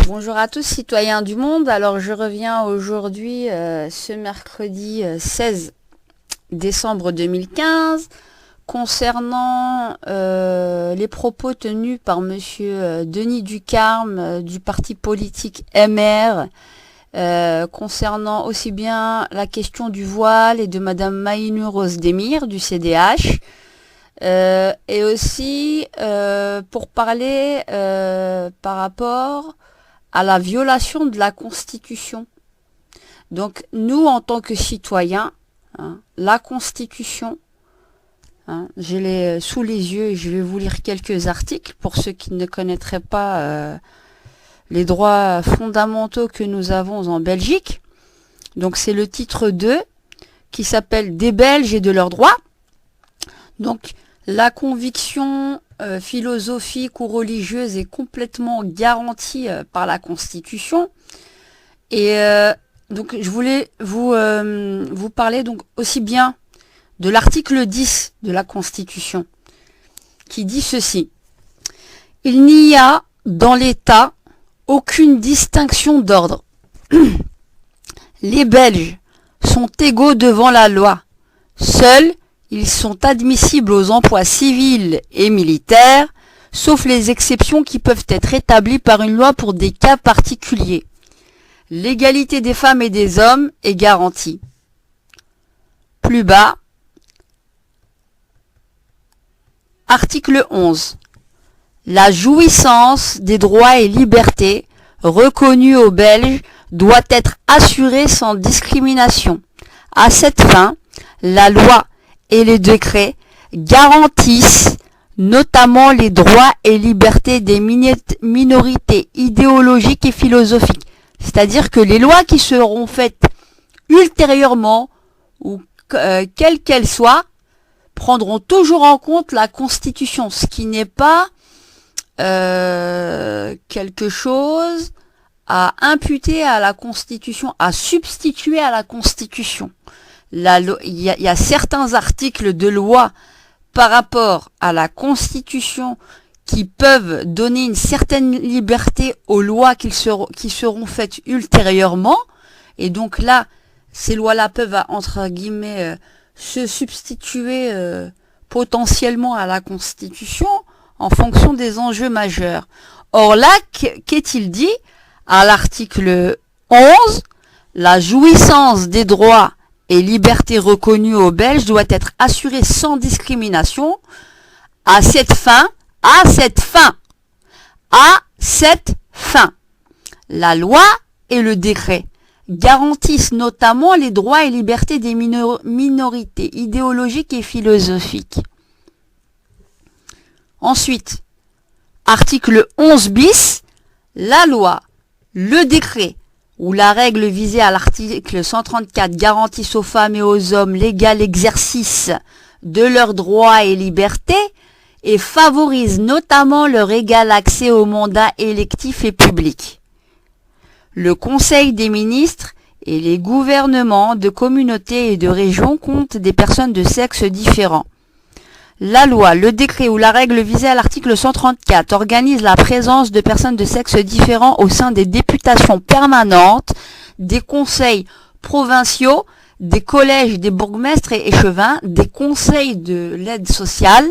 Bonjour à tous citoyens du monde. Alors je reviens aujourd'hui ce mercredi 16 décembre 2015 concernant les propos tenus par monsieur Denis Ducarme du parti politique MR concernant aussi bien la question du voile et de madame Maïnou Rose-Demir du CDH. Et aussi pour parler par rapport à la violation de la Constitution. Donc nous, en tant que citoyens, la Constitution, je l'ai sous les yeux et je vais vous lire quelques articles pour ceux qui ne connaîtraient pas les droits fondamentaux que nous avons en Belgique. Donc c'est le titre 2 qui s'appelle « Des Belges et de leurs droits ». Donc la conviction philosophique ou religieuse est complètement garantie par la Constitution. Et donc je voulais vous parler donc aussi bien de l'article 10 de la Constitution qui dit ceci. Il n'y a dans l'État aucune distinction d'ordre. Les Belges sont égaux devant la loi. Seuls ils sont admissibles aux emplois civils et militaires, sauf les exceptions qui peuvent être établies par une loi pour des cas particuliers. L'égalité des femmes et des hommes est garantie. Plus bas, article 11. La jouissance des droits et libertés reconnus aux Belges doit être assurée sans discrimination. À cette fin, la loi et les décrets garantissent notamment les droits et libertés des minorités idéologiques et philosophiques. C'est-à-dire que les lois qui seront faites ultérieurement, ou quelles qu'elles soient, prendront toujours en compte la Constitution, ce qui n'est pas quelque chose à imputer à la Constitution, à substituer à la Constitution. Il y a certains articles de loi par rapport à la Constitution qui peuvent donner une certaine liberté aux lois qui seront faites ultérieurement. Et donc là, ces lois-là peuvent, entre guillemets, se substituer potentiellement à la Constitution en fonction des enjeux majeurs. Or là, qu'est-il dit à l'article 11 ? La jouissance des droits et liberté reconnue aux Belges doit être assurée sans discrimination à cette fin, la loi et le décret garantissent notamment les droits et libertés des minorités idéologiques et philosophiques. Ensuite, article 11 bis, la loi, le décret ou la règle visée à l'article 134 garantissent aux femmes et aux hommes l'égal exercice de leurs droits et libertés et favorisent notamment leur égal accès aux mandats électifs et publics. Le Conseil des ministres et les gouvernements de communautés et de régions comptent des personnes de sexe différents. La loi, le décret ou la règle visée à l'article 134 organise la présence de personnes de sexe différent au sein des députations permanentes, des conseils provinciaux, des collèges des bourgmestres et échevins, des conseils de l'aide sociale,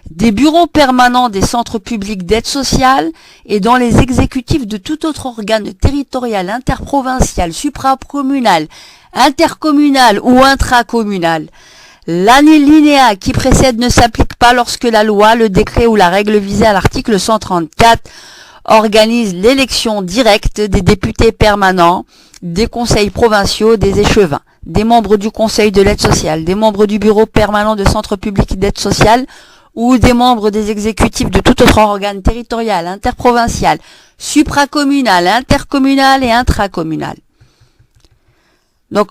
des bureaux permanents des centres publics d'aide sociale et dans les exécutifs de tout autre organe territorial, interprovincial, supracommunal, intercommunal ou intracommunal. L'alinéa qui précède ne s'applique pas lorsque la loi, le décret ou la règle visée à l'article 134 organise l'élection directe des députés permanents, des conseils provinciaux, des échevins, des membres du conseil de l'aide sociale, des membres du bureau permanent de centre public d'aide sociale ou des membres des exécutifs de tout autre organe territorial, interprovincial, supracommunal, intercommunal et intracommunal. Donc,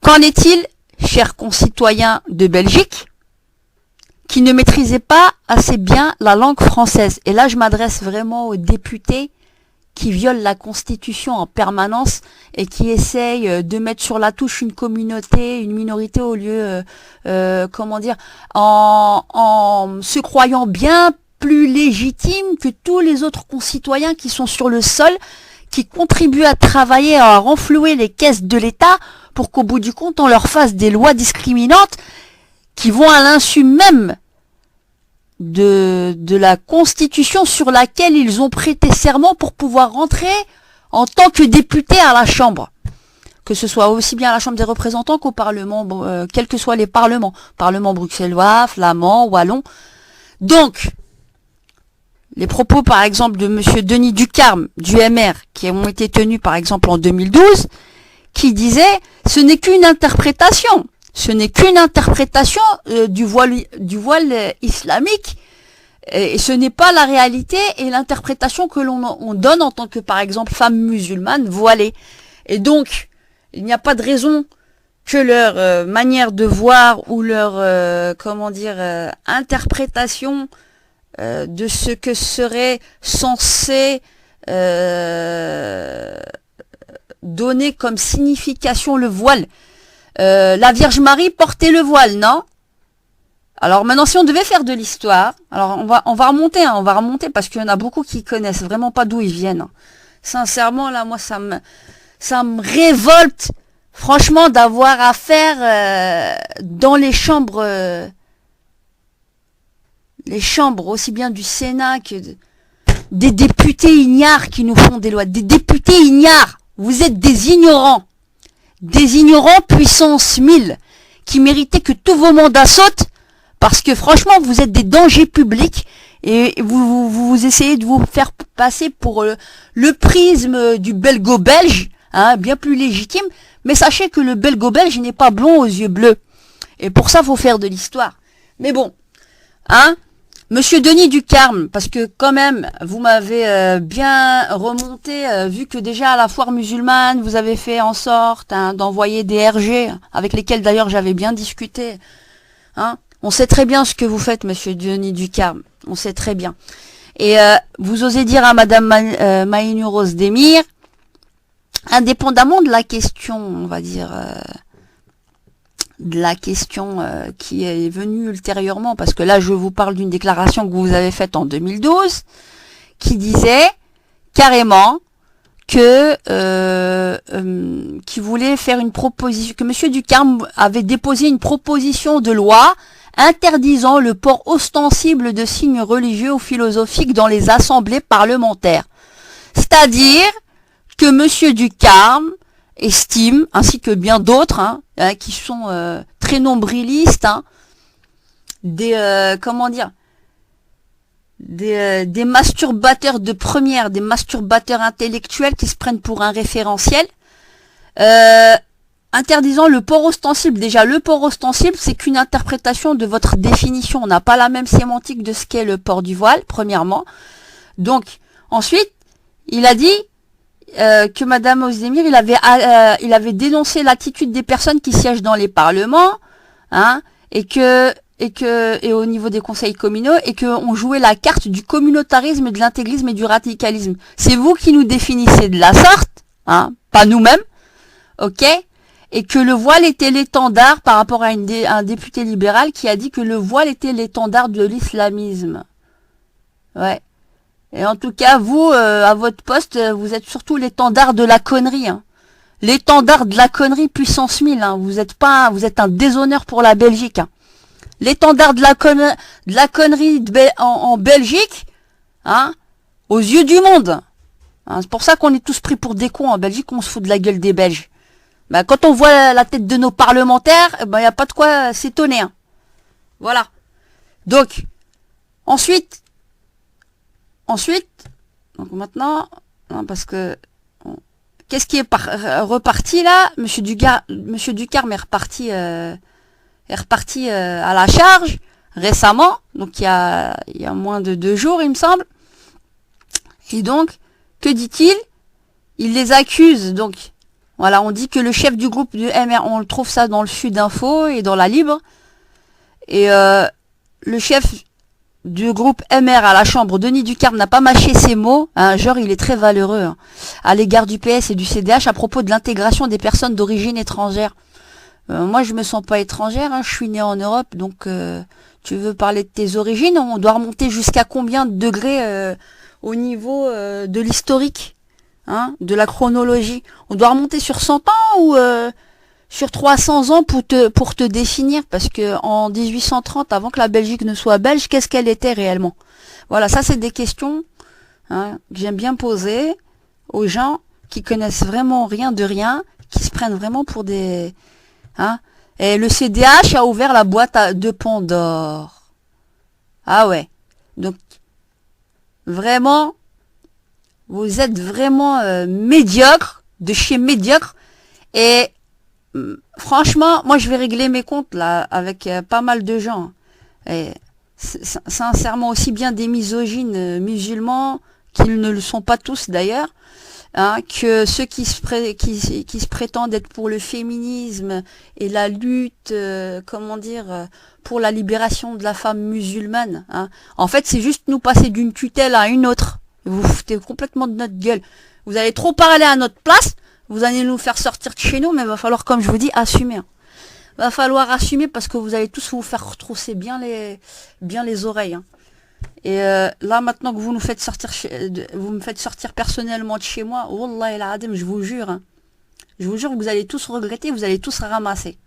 qu'en est-il, chers concitoyens de Belgique, qui ne maîtrisaient pas assez bien la langue française? Et là, je m'adresse vraiment aux députés qui violent la Constitution en permanence et qui essayent de mettre sur la touche une communauté, une minorité au lieu, en se croyant bien plus légitime que tous les autres concitoyens qui sont sur le sol, qui contribuent à travailler, à renflouer les caisses de l'État pour qu'au bout du compte, on leur fasse des lois discriminantes qui vont à l'insu même de la Constitution sur laquelle ils ont prêté serment pour pouvoir rentrer en tant que députés à la Chambre. Que ce soit aussi bien à la Chambre des représentants qu'au Parlement, quels que soient les parlements. Parlement bruxellois, flamand, wallon. Donc, les propos par exemple de monsieur Denis Ducarme, du MR, qui ont été tenus par exemple en 2012, qui disait « ce n'est qu'une interprétation ». Ce n'est qu'une interprétation du voile islamique et ce n'est pas la réalité et l'interprétation que l'on donne en tant que, par exemple, femme musulmane voilée. Et donc, il n'y a pas de raison que leur manière de voir ou leur, interprétation de ce que serait censé donner comme signification le voile. La Vierge Marie portait le voile, non? Alors maintenant, si on devait faire de l'histoire, alors on va remonter parce qu'il y en a beaucoup qui connaissent vraiment pas d'où ils viennent. Sincèrement, là, moi, ça me révolte, franchement, d'avoir affaire dans les chambres aussi bien du Sénat que des députés ignares qui nous font des lois. Des députés ignares, vous êtes des ignorants. Des ignorants puissance 1000 qui méritaient que tous vos mandats sautent parce que franchement vous êtes des dangers publics et vous essayez de vous faire passer pour le prisme du belgo-belge, hein, bien plus légitime, mais sachez que le belgo-belge n'est pas blond aux yeux bleus et pour ça faut faire de l'histoire. Mais bon, hein, monsieur Denis Ducarme, parce que quand même, vous m'avez bien remonté, vu que déjà à la foire musulmane, vous avez fait en sorte d'envoyer des RG, avec lesquels d'ailleurs j'avais bien discuté. Hein. On sait très bien ce que vous faites, monsieur Denis Ducarme. On sait très bien. Et vous osez dire à madame Maïnou Rose Demir, indépendamment de la question, on va dire... de la question qui est venue ultérieurement, parce que là je vous parle d'une déclaration que vous avez faite en 2012, qui disait carrément que qui voulait faire une proposition, que monsieur Ducarme avait déposé une proposition de loi interdisant le port ostensible de signes religieux ou philosophiques dans les assemblées parlementaires. C'est-à-dire que monsieur Ducarme estime, ainsi que bien d'autres, qui sont très nombrilistes, des masturbateurs de première, des masturbateurs intellectuels qui se prennent pour un référentiel, interdisant le port ostensible. Déjà, le port ostensible, c'est qu'une interprétation de votre définition. On n'a pas la même sémantique de ce qu'est le port du voile, premièrement. Donc, ensuite, il a dit que madame Ozdemir, il avait dénoncé l'attitude des personnes qui siègent dans les parlements, hein, et au niveau des conseils communaux, et qu'on jouait la carte du communautarisme, de l'intégrisme et du radicalisme. C'est vous qui nous définissez de la sorte, hein, pas nous-mêmes, ok? Et que le voile était l'étendard par rapport à un député libéral qui a dit que le voile était l'étendard de l'islamisme. Ouais. Et en tout cas, vous, à votre poste, vous êtes surtout l'étendard de la connerie. Hein. L'étendard de la connerie puissance 1000. Hein. Vous êtes un déshonneur pour la Belgique. Hein. L'étendard de la connerie en Belgique, hein, aux yeux du monde. Hein, c'est pour ça qu'on est tous pris pour des cons en Belgique, on se fout de la gueule des Belges. Ben, quand on voit la tête de nos parlementaires, ben, y a pas de quoi s'étonner. Hein. Voilà. Donc, ensuite, donc maintenant, hein, parce que qu'est-ce qui est reparti là? Monsieur Ducarme est reparti à la charge récemment, donc il y a moins de 2 jours, il me semble. Et donc, que dit-il? Il les accuse. Donc, voilà, on dit que le chef du groupe du MR, on le trouve ça dans le Sud Info et dans la Libre. Et le chef du groupe MR à la Chambre, Denis Ducarme, n'a pas mâché ses mots, hein, genre il est très valeureux, hein, à l'égard du PS et du CDH à propos de l'intégration des personnes d'origine étrangère. Moi je me sens pas étrangère, hein, je suis née en Europe, donc Tu veux parler de tes origines, on doit remonter jusqu'à combien de degrés au niveau de l'historique, hein, de la chronologie? On doit remonter sur 100 ans ou sur 300 ans pour te définir? Parce que en 1830, avant que la Belgique ne soit belge, qu'est-ce qu'elle était réellement? Voilà, ça c'est des questions, hein, que j'aime bien poser aux gens qui connaissent vraiment rien de rien, qui se prennent vraiment pour des... Hein. Et le CDH a ouvert la boîte de Pandore. Ah ouais. Donc, vraiment, vous êtes vraiment médiocre, de chez médiocre. Et franchement, moi je vais régler mes comptes là avec pas mal de gens. Et sincèrement, aussi bien des misogynes musulmans, qu'ils ne le sont pas tous d'ailleurs, hein, que ceux qui se prétendent être pour le féminisme et la lutte, comment dire, pour la libération de la femme musulmane. Hein. En fait, c'est juste nous passer d'une tutelle à une autre. Vous vous foutez complètement de notre gueule. Vous allez trop parler à notre place, vous allez nous faire sortir de chez nous, mais il va falloir, comme je vous dis, assumer. Va falloir assumer parce que vous allez tous vous faire retrousser bien les oreilles. Hein. Et là maintenant que vous nous faites sortir, vous me faites sortir personnellement de chez moi, Wallah el Adem, je vous jure, hein, je vous jure que vous allez tous regretter, vous allez tous ramasser.